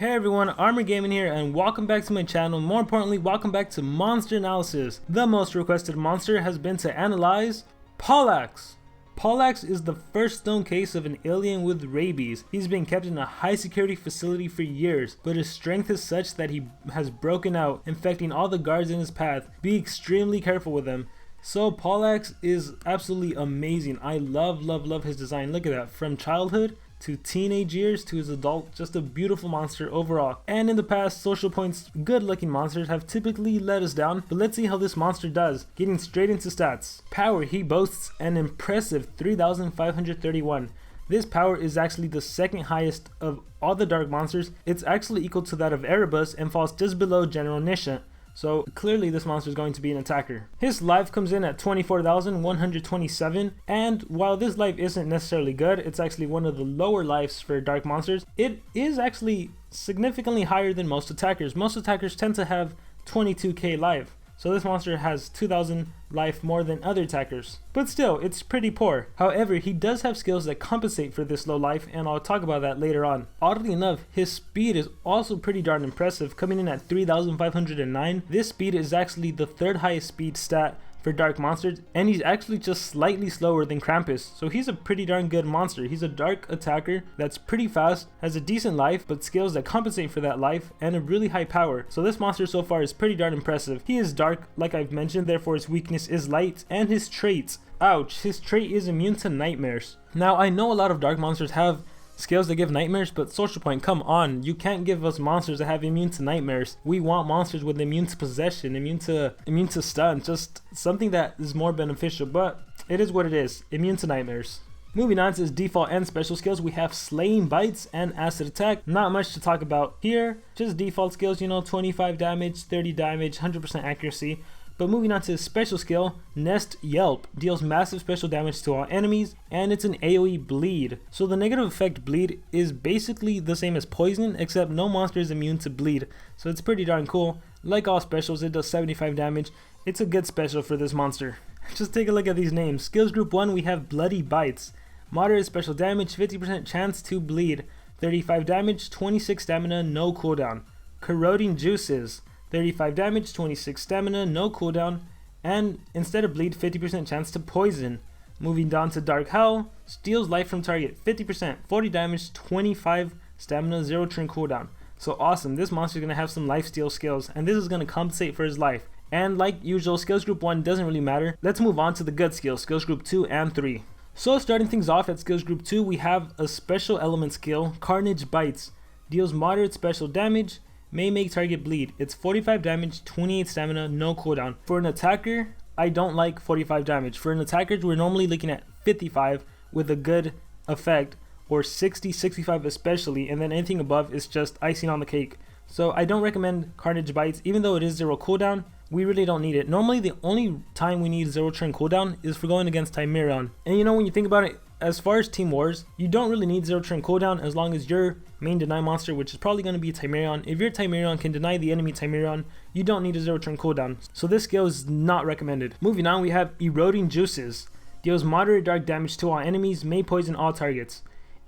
Hey everyone, Armor Gaming here, and welcome back to my channel. More importantly, welcome back to Monster Analysis. The most requested monster has been to analyze Pollax. Pollax is the first known case of an alien with rabies. He's been kept in a high security facility for years, but his strength is such that he has broken out, infecting all the guards in his path. Be extremely careful with him. So Pollax is absolutely amazing. I love his design. Look at that, from childhood to teenage years to his adult, just a beautiful monster overall. And in the past, Social Point's good looking monsters have typically let us down, but let's see how this monster does. Getting straight into stats. Power, he boasts an impressive 3,531. This power is actually the second highest of all the dark monsters. It's actually equal to that of Erebus and falls just below General Nisha. So clearly this monster is going to be an attacker. His life comes in at 24,127, and while this life isn't necessarily good, it's actually one of the lower lives for dark monsters. It is actually significantly higher than most attackers. Most attackers tend to have 22k life. So this monster has 2,000 life more than other attackers. But still, it's pretty poor. However, he does have skills that compensate for this low life, and I'll talk about that later on. Oddly enough, his speed is also pretty darn impressive, coming in at 3,509. This speed is actually the third highest speed stat for dark monsters, and he's actually just slightly slower than Krampus, so he's a pretty darn good monster. He's a dark attacker that's pretty fast, has a decent life, but skills that compensate for that life, and a really high power. So this monster so far is pretty darn impressive. He is dark, like I've mentioned, therefore his weakness is light, and his traits, ouch, his trait is immune to nightmares. Now I know a lot of dark monsters have skills that give nightmares, but Social Point, come on, you can't give us monsters that have immune to nightmares. We want monsters with immune to possession, immune to stun, just something that is more beneficial, but it is what it is, immune to nightmares. Moving on to his default and special skills, we have Slaying Bites and Acid Attack. Not much to talk about here, just default skills, you know, 25 damage, 30 damage, 100% accuracy. But moving on to his special skill, Nest Yelp, deals massive special damage to all enemies, and it's an AoE bleed. So the negative effect bleed is basically the same as poison, except no monster is immune to bleed. So it's pretty darn cool. Like all specials, it does 75 damage. It's a good special for this monster. Just take a look at these names. Skills group 1, we have Bloody Bites. Moderate special damage, 50% chance to bleed. 35 damage, 26 stamina, no cooldown. Corroding Juices. 35 damage, 26 stamina, no cooldown, and instead of bleed, 50% chance to poison. Moving down to Dark Hell, steals life from target, 50%, 40 damage, 25 stamina, 0 turn cooldown. So awesome, this monster is going to have some life steal skills, and this is going to compensate for his life. And like usual, skills group 1 doesn't really matter. Let's move on to the good skills, skills group 2 and 3. So starting things off at skills group 2, we have a special element skill, Carnage Bites. Deals moderate special damage, may make target bleed. It's 45 damage, 28 stamina, no cooldown. For an attacker, I don't like 45 damage. For an attacker, we're normally looking at 55 with a good effect, or 60, 65 especially, and then anything above is just icing on the cake. So I don't recommend Carnage Bites, even though it is 0 cooldown. We really don't need it. Normally the only time we need 0 turn cooldown is for going against Timerion. And you know, when you think about it, as far as Team Wars, you don't really need 0 turn cooldown as long as your main deny monster, which is probably going to be Timerion. If your Timerion can deny the enemy Timerion, you don't need a 0 turn cooldown. So this skill is not recommended. Moving on, we have Eroding Juices. Deals moderate dark damage to all enemies, may poison all targets.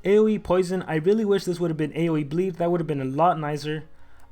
AoE poison, I really wish this would have been AoE bleed. That would have been a lot nicer.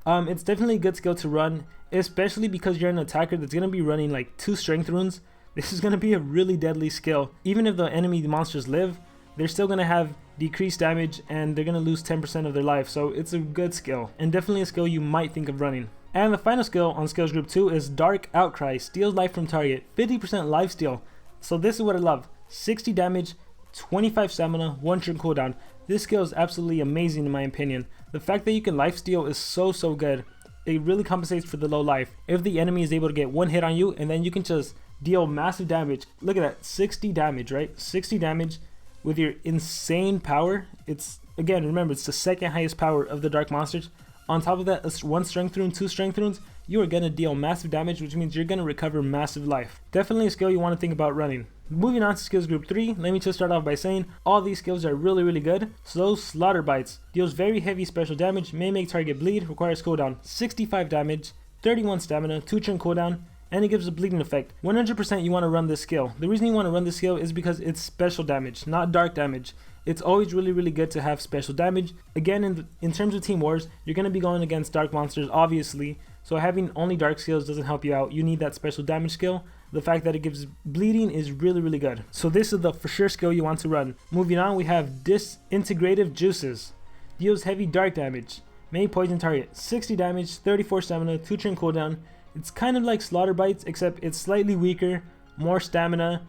It's definitely a good skill to run, especially because you're an attacker that's going to be running like 2 strength runes. This is going to be a really deadly skill. Even if the enemy monsters live, they're still going to have decreased damage and they're going to lose 10% of their life. So it's a good skill, and definitely a skill you might think of running. And the final skill on skills group 2 is Dark Outcry. Steals life from target, 50% life steal. So this is what I love. 60 damage, 25 stamina, 1 turn cooldown. This skill is absolutely amazing in my opinion. The fact that you can life steal is so good. It really compensates for the low life. If the enemy is able to get 1 hit on you, and then you can just deal massive damage. Look at that, 60 damage, right? 60 damage with your insane power. It's, again, remember, it's the second highest power of the dark monsters. On top of that, 1 strength rune, 2 strength runes, you are going to deal massive damage, which means you're going to recover massive life. Definitely a skill you want to think about running. Moving on to skills group 3, let me just start off by saying all these skills are really good. So Slaughter Bites deals very heavy special damage, may make target bleed, requires cooldown, 65 damage, 31 stamina, 2 turn cooldown, and it gives a bleeding effect. 100% you want to run this skill. The reason you want to run this skill is because it's special damage, not dark damage. it's always really good to have special damage. Again, in terms of Team Wars, you're going to be going against dark monsters, obviously, so having only dark skills doesn't help you out. You need that special damage skill. The fact that it gives bleeding is really good. So this is the for sure skill you want to run. Moving on, we have Disintegrative Juices. Deals heavy dark damage. Main poison target, 60 damage, 34 stamina, 2 turn cooldown. It's kind of like Slaughter Bites, except it's slightly weaker, more stamina,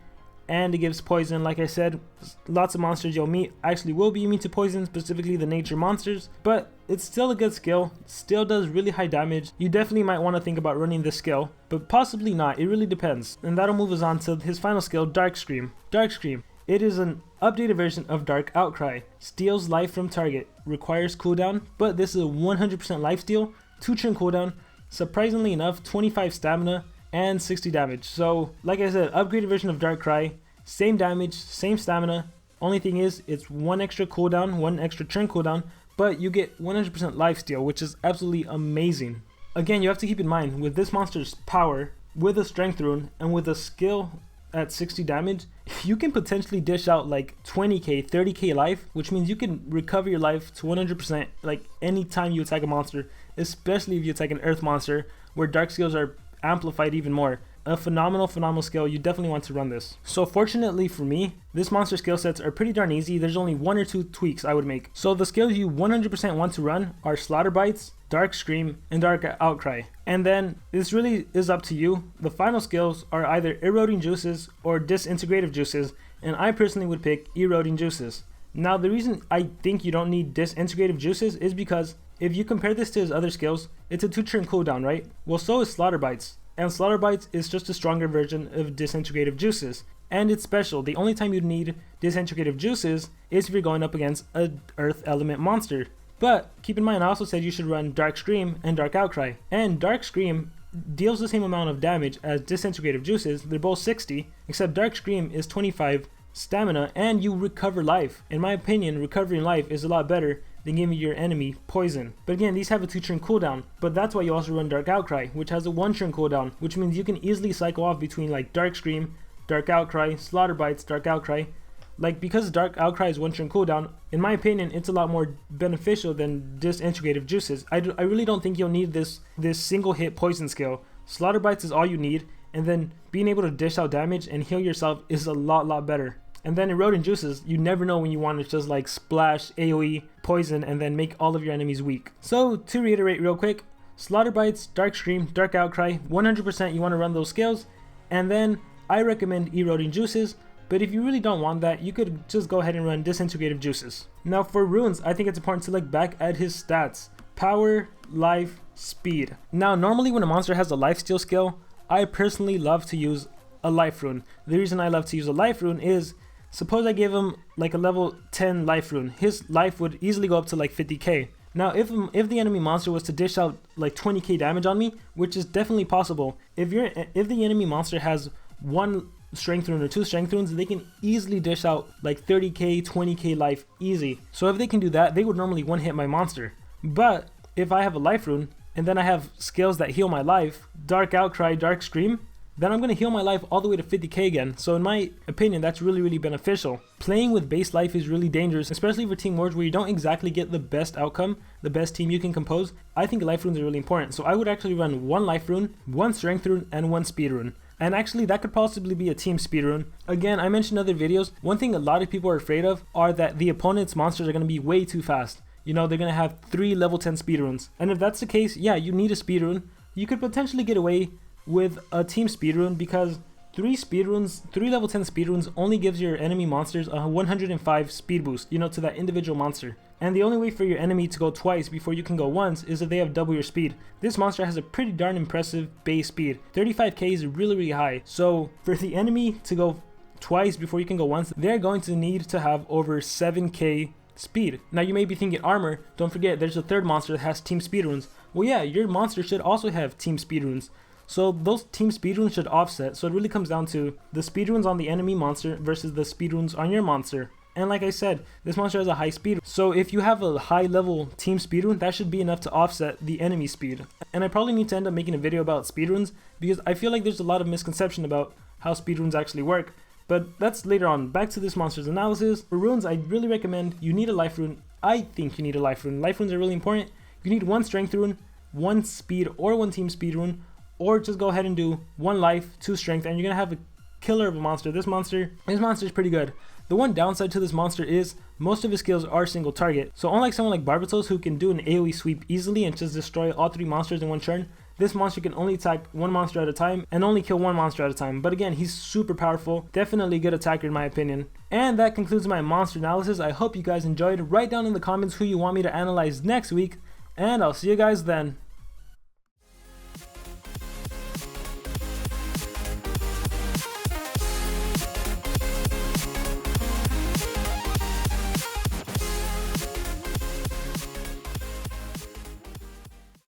and it gives poison. Like I said, lots of monsters you'll meet actually will be immune to poison, specifically the nature monsters, but it's still a good skill. Still does really high damage. You definitely might want to think about running this skill, but possibly not. It really depends. And that'll move us on to his final skill, Dark Scream. Dark Scream. It is an updated version of Dark Outcry. Steals life from target. Requires cooldown, but this is a 100% life steal, 2 turn cooldown, surprisingly enough, 25 stamina, and 60 damage. So, like I said, upgraded version of Dark Cry. Same damage, same stamina. Only thing is, it's 1 extra cooldown, 1 extra turn cooldown, but you get 100% life steal, which is absolutely amazing. Again, you have to keep in mind, with this monster's power, with a strength rune, and with a skill at 60 damage, you can potentially dish out like 20k, 30k life, which means you can recover your life to 100% like anytime you attack a monster, especially if you attack an earth monster where dark skills are amplified even more. A phenomenal skill. You definitely want to run this. So fortunately for me, this monster skill sets are pretty darn easy. There's only 1 or 2 tweaks I would make. So the skills you 100% want to run are Slaughter Bites, Dark Scream, and Dark Outcry. And then this really is up to you. The final skills are either Eroding Juices or Disintegrative Juices, and I personally would pick Eroding Juices. Now the reason I think you don't need Disintegrative Juices is because if you compare this to his other skills, it's a 2 turn cooldown, right? Well, so is Slaughter Bites. And Slaughter Bites is just a stronger version of Disintegrative Juices. And it's special. The only time you'd need Disintegrative Juices is if you're going up against a Earth Element monster. But keep in mind, I also said you should run Dark Scream and Dark Outcry. And Dark Scream deals the same amount of damage as Disintegrative Juices. They're both 60, except Dark Scream is 25 stamina and you recover life. In my opinion, recovering life is a lot better than giving your enemy poison. But again, these have a 2 turn cooldown, but that's why you also run Dark Outcry, which has a 1 turn cooldown, which means you can easily cycle off between like Dark Scream, Dark Outcry, Slaughter Bites, Dark Outcry. Like, because Dark Outcry is 1 turn cooldown, in my opinion, it's a lot more beneficial than Disintegrative Juices. I really don't think you'll need this single hit poison skill. Slaughter Bites is all you need, and then being able to dish out damage and heal yourself is a lot better. And then Eroding Juices, you never know when you want to just like splash AoE poison and then make all of your enemies weak. So to reiterate real quick, Slaughter Bites, Dark Scream, Dark Outcry, 100% you want to run those skills. And then I recommend Eroding Juices, but if you really don't want that, you could just go ahead and run Disintegrative Juices. Now for runes, I think it's important to look back at his stats. Power, life, speed. Now normally when a monster has a life steal skill, I personally love to use a life rune. The reason I love to use a life rune is, suppose I give him like a level 10 life rune, his life would easily go up to like 50k. Now if the enemy monster was to dish out like 20k damage on me, which is definitely possible, if the enemy monster has 1 strength rune or 2 strength runes, they can easily dish out like 30k, 20k life easy. So if they can do that, they would normally one hit my monster. But if I have a life rune and then I have skills that heal my life, Dark Outcry, Dark Scream, then I'm going to heal my life all the way to 50k again. So in my opinion, that's really beneficial. Playing with base life is really dangerous, especially for Team Wars where you don't exactly get the best outcome, the best team you can compose. I think life runes are really important. So I would actually run 1 life rune, 1 strength rune, and 1 speed rune. And actually that could possibly be a team speed rune. Again, I mentioned in other videos, one thing a lot of people are afraid of are that the opponent's monsters are going to be way too fast. You know, they're going to have 3 level 10 speed runes. And if that's the case, yeah, you need a speed rune. You could potentially get away with a team speedrun because 3 level 10 speedruns only gives your enemy monsters a 105 speed boost, you know, to that individual monster. And the only way for your enemy to go twice before you can go once is if they have double your speed. This monster has a pretty darn impressive base speed. 35k is really high. So for the enemy to go twice before you can go once, they're going to need to have over 7k speed. Now you may be thinking armor, don't forget there's a third monster that has team speedruns. Well yeah, your monster should also have team speedruns. So those team speedruns should offset, so it really comes down to the speedruns on the enemy monster versus the speedruns on your monster. And like I said, this monster has a high speed, so if you have a high level team speedrun, that should be enough to offset the enemy speed. And I probably need to end up making a video about speedruns, because I feel like there's a lot of misconception about how speedruns actually work. But that's later on. Back to this monster's analysis. For runes, I really recommend you need a life rune. I think you need a life rune. Life runes are really important. You need 1 strength rune, 1 speed or 1 team speed rune, or just go ahead and do 1 life, 2 strength, and you're gonna have a killer of a monster. This monster is pretty good. The one downside to this monster is most of his skills are single target. So unlike someone like Barbatos who can do an AoE sweep easily and just destroy all 3 monsters in one turn, this monster can only attack 1 monster at a time and only kill 1 monster at a time. But again, he's super powerful. Definitely a good attacker in my opinion. And that concludes my monster analysis. I hope you guys enjoyed. Write down in the comments who you want me to analyze next week, and I'll see you guys then.